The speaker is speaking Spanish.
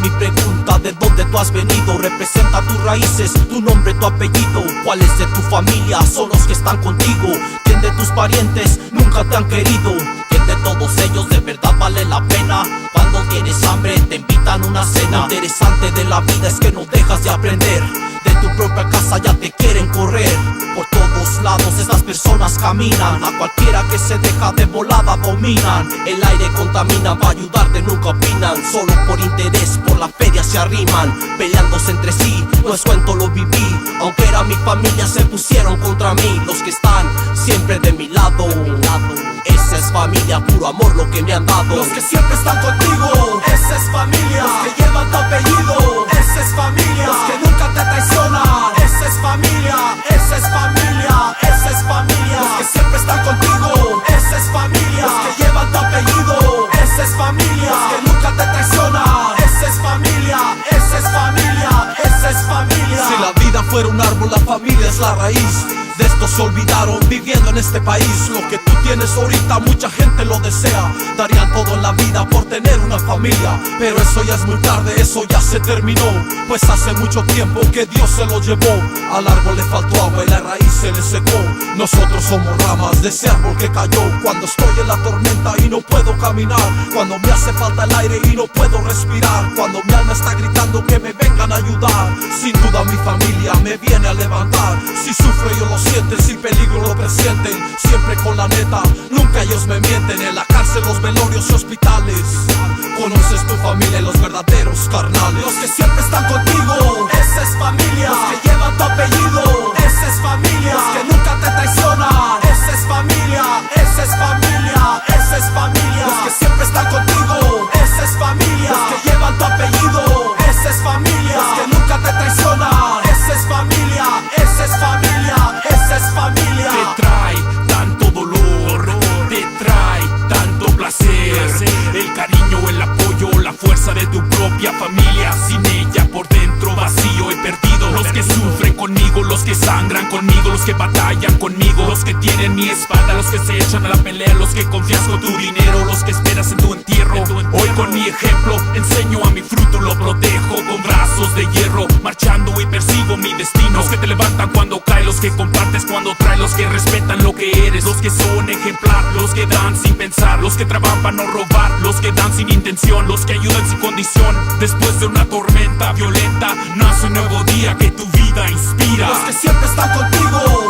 Mi pregunta, ¿de dónde tú has venido? Representa tus raíces, tu nombre, tu apellido. ¿Cuáles de tu familia son los que están contigo? ¿Quién de tus parientes nunca te han querido? ¿Quién de todos ellos de verdad vale la pena? Cuando tienes hambre te invitan a una cena. Lo interesante de la vida es que no dejas de aprender. De tu propia casa ya te quieren correr. Por todos lados estas personas caminan. A cualquiera que se deja de volada dominan. El aire contamina, para ayudarte nunca opinan. Solo por interés, por la feria se arriman. Peleándose entre sí, no es cuento, lo viví. Aunque era mi familia se pusieron contra mí. Los que están siempre de mi lado, esa es familia, puro amor lo que me han dado. Los que siempre están contigo, esa es familia. Los que llevan tu apellido, esa es familia. Los que nunca te traicionan, esa es familia. Esa es familia, esa es familia. Los que siempre están contigo, esa es familia. Los que llevan tu apellido, esa es familia. Los que nunca te traicionan, esa es familia. Esa es familia, esa es familia. Si la vida fuera un árbol, la familia es la raíz. De esto se olvidaron viviendo en este país. Lo que tú tienes ahorita mucha gente lo desea. Darían todo en la vida por tener una familia. Pero eso ya es muy tarde, eso ya se terminó. Pues hace mucho tiempo que Dios se lo llevó. Al árbol le faltó agua y la raíz se le secó. Nosotros somos ramas de ese árbol que cayó. Cuando estoy en la tormenta y no puedo caminar. Cuando me hace falta el aire y no puedo respirar. Cuando mi alma está gritando que me vengan a ayudar. Sin duda mi familia me viene a levantar. Si sufro yo lo sienten, sin peligro lo presienten. Siempre con la neta, nunca ellos me mienten. En la cárcel, los velorios y hospitales. Conoces tu familia y los verdaderos carnales. Los que siempre están contigo, esa es familia. Los que llevan tu apellido, esa es familia. Los que nunca te traicionan, esa es familia. Esa es familia, esa es familia. Los que siempre están contigo, esa es familia. Los que llevan tu apellido, esa es familia. Los que nunca te traicionan, esa es familia. Esa es familia, esa es familia. Te trae tanto dolor, te trae tanto placer. El cariño, el apoyo, la fuerza de tu propia familia. Sin ella por dentro vacío y perdido. Los que sufren conmigo, los que sangran conmigo, los que batallan conmigo, los que tienen mi espalda, los que se echan a la pelea, los que confías con tu dinero, los que esperas en tu entierro. Hoy con mi ejemplo enseño a mi fruto, lo protejo con brazos de hierro. Marchando y persigo mi destino. Los que te levantan cuando cae, los que compartes cuando trae, los que respetan lo que eres, los que son ejemplar, los que dan sin pensar, los que trabajan para no robar, los que dan sin intención, los que ayudan sin condición. Después de una tormenta violenta nace un nuevo día que tu vida inspira. Los que siempre están contigo,